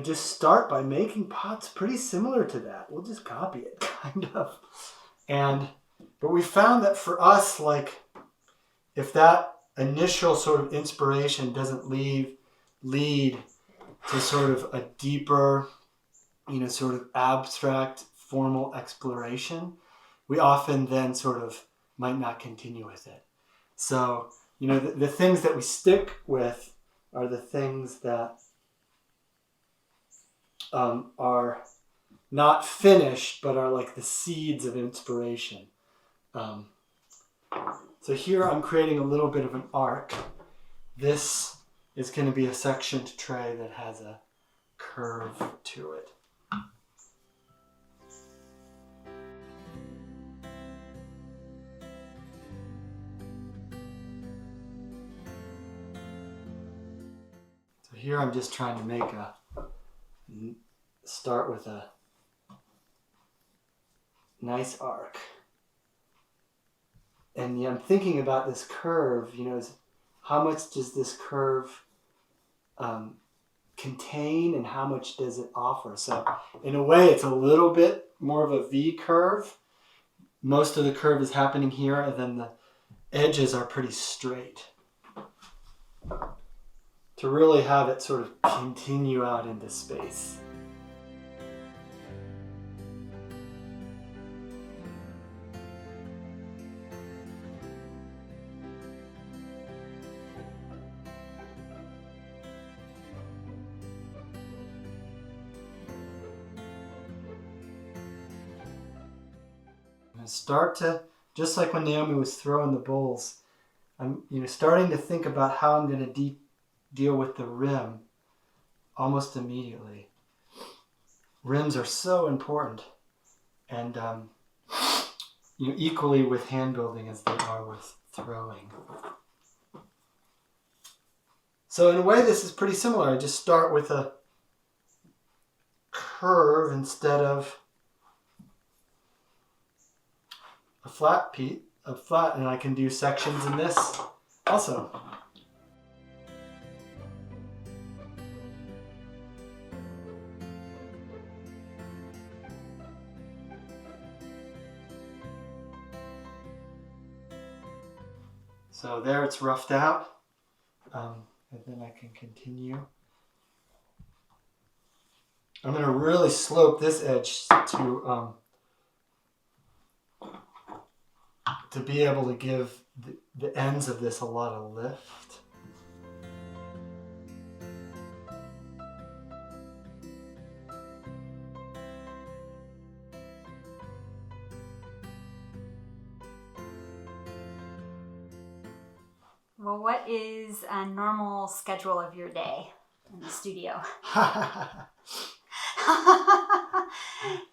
just start by making pots pretty similar to that. We'll just copy it, kind of. But we found that for us, like, if that initial sort of inspiration doesn't lead to sort of a deeper, sort of abstract, formal exploration, we often then sort of might not continue with it. So, the things that we stick with are the things that are not finished, but are like the seeds of inspiration. So here I'm creating a little bit of an arc. This is going to be a sectioned tray that has a curve to it. So here I'm just trying to start with a nice arc. And I'm thinking about this curve, is how much does this curve contain and how much does it offer? So in a way, it's a little bit more of a V curve. Most of the curve is happening here, and then the edges are pretty straight. To really have it sort of continue out into space. Start to, just like when Naomi was throwing the bowls, I'm starting to think about how I'm going to deal with the rim almost immediately. Rims are so important, and equally with hand building as they are with throwing. So in a way, this is pretty similar. I just start with a curve instead of a flat, and I can do sections in this also. So there it's roughed out, and then I can continue. I'm going to really slope this edge to be able to give the ends of this a lot of lift. Well, what is a normal schedule of your day in the studio?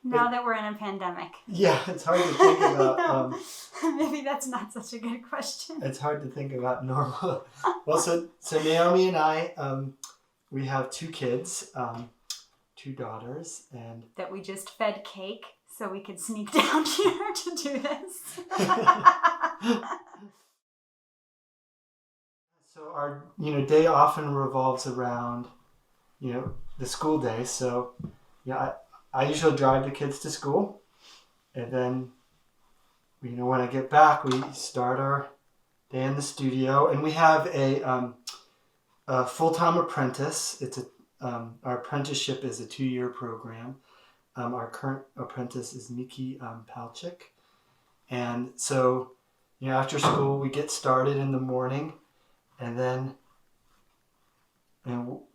Now that we're in a pandemic. Yeah, it's hard to think about. Maybe that's not such a good question. It's hard to think about normal. Well, so Naomi and I, we have 2 kids, 2 daughters, and that we just fed cake so we could sneak down here to do this. So our day often revolves around the school day. So I usually drive the kids to school, and then when I get back, we start our day in the studio, and we have a full-time apprentice. It's our apprenticeship is a 2-year program. Our current apprentice is Miki Palchik, and so after school we get started in the morning, and then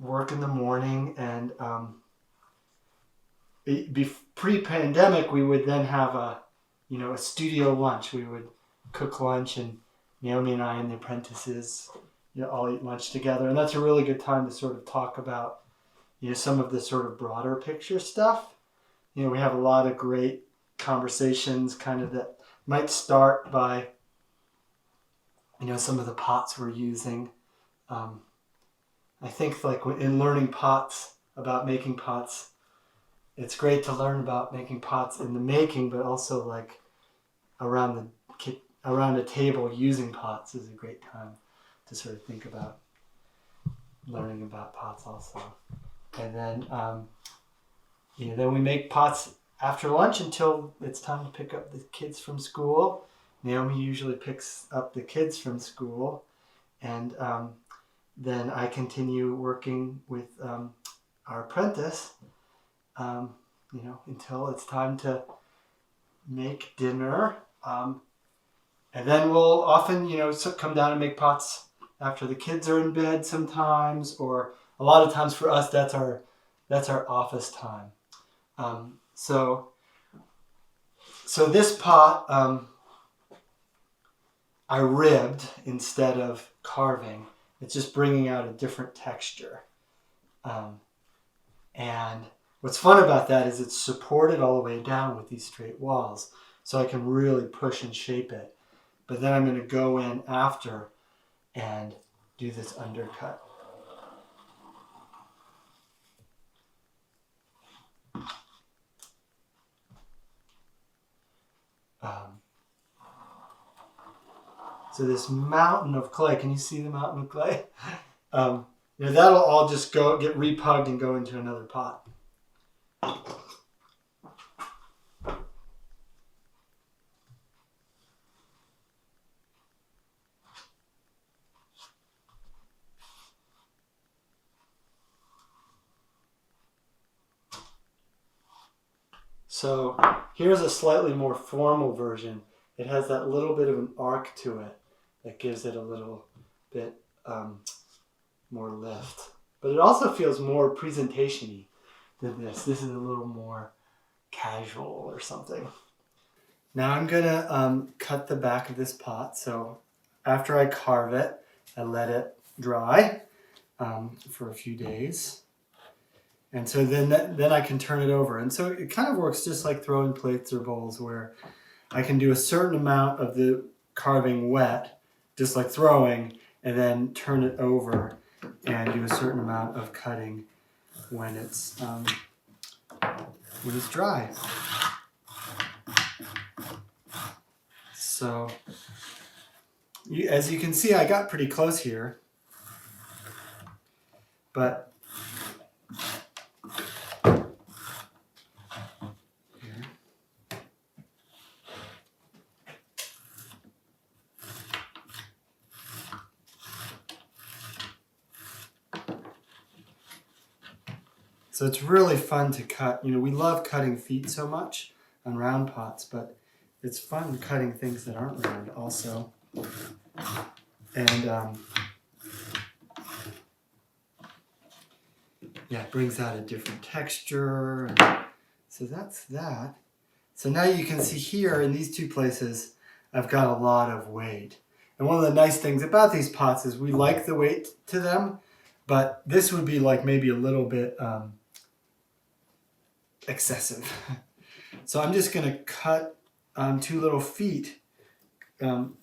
work in the morning, and pre-pandemic we would then have a studio lunch. We would cook lunch, and Naomi and I and the apprentices, all eat lunch together. And that's a really good time to sort of talk about, some of the sort of broader picture stuff. We have a lot of great conversations kind of that might start by, some of the pots we're using. I think like in learning pots, about making pots, it's great to learn about making pots in the making, but also like around a table using pots is a great time to sort of think about learning about pots also. And then, then we make pots after lunch until it's time to pick up the kids from school. Naomi usually picks up the kids from school, and then I continue working with our apprentice, until it's time to make dinner. And then we'll often, come down and make pots after the kids are in bed sometimes, or a lot of times for us, that's our office time. So this pot, I ribbed instead of carving. It's just bringing out a different texture. And what's fun about that is it's supported all the way down with these straight walls, so I can really push and shape it. But then I'm going to go in after and do this undercut. So this mountain of clay, can you see the mountain of clay? That'll all just get repugged and go into another pot. So here's a slightly more formal version. It has that little bit of an arc to it that gives it a little bit more lift. But it also feels more presentation-y than this. This is a little more casual or something. Now I'm going to cut the back of this pot. So after I carve it, I let it dry for a few days. And so then I can turn it over. And so it kind of works just like throwing plates or bowls, where I can do a certain amount of the carving wet, just like throwing, and then turn it over and do a certain amount of cutting when it's dry. So as you can see, I got pretty close here, but so it's really fun to cut. We love cutting feet so much on round pots, but it's fun cutting things that aren't round also. And it brings out a different texture. And so that's that. So now you can see here in these two places, I've got a lot of weight. And one of the nice things about these pots is we like the weight to them, but this would be like maybe a little bit excessive. So I'm just going to cut two little feet, two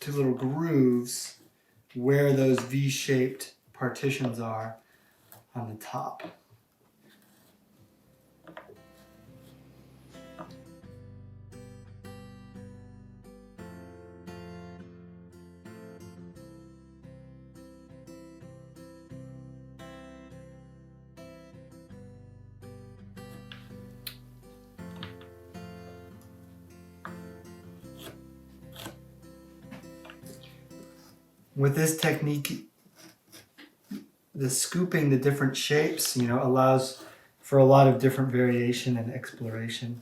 little grooves where those V-shaped partitions are on the top. With this technique, the scooping the different shapes, allows for a lot of different variation and exploration.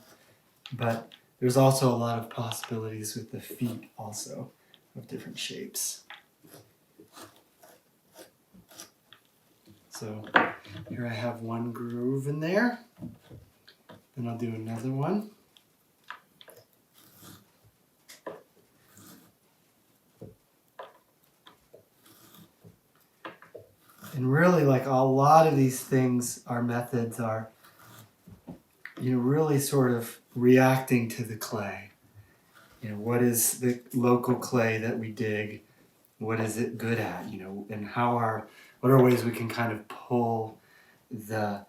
But there's also a lot of possibilities with the feet also of different shapes. So here I have one groove in there. Then I'll do another one. And really, like a lot of these things, our methods are, really sort of reacting to the clay. What is the local clay that we dig? What is it good at? And what are ways we can kind of pull the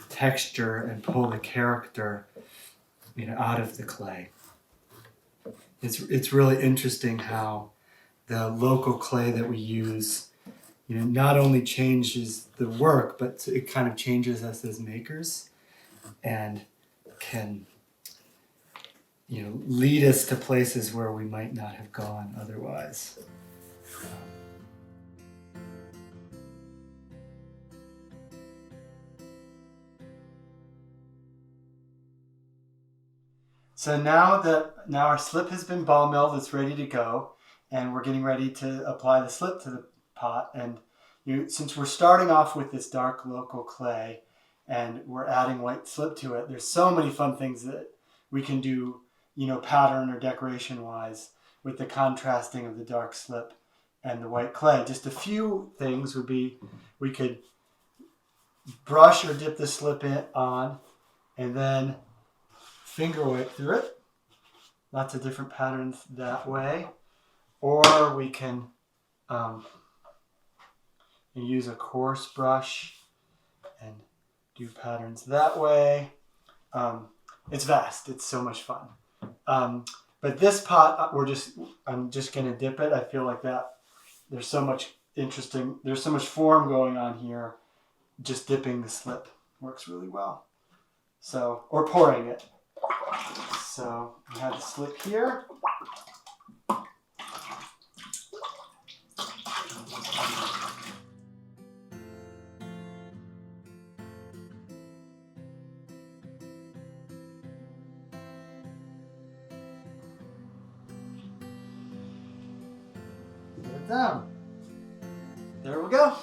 texture and pull the character, out of the clay. It's really interesting how the local clay that we use, not only changes the work, but it kind of changes us as makers and can, lead us to places where we might not have gone otherwise. So now our slip has been ball milled, it's ready to go, and we're getting ready to apply the slip to the pot. And since we're starting off with this dark local clay and we're adding white slip to it, there's so many fun things that we can do, pattern or decoration wise with the contrasting of the dark slip and the white clay. Just a few things would be, we could brush or dip the slip on and then finger wipe through it. Lots of different patterns that way. Or we can use a coarse brush and do patterns that way. It's vast. It's so much fun. But this pot, I'm just going to dip it. I feel like that there's so much form going on here. Just dipping the slip works really well. So, or pouring it. So we have the slip here. Put it down. There we go.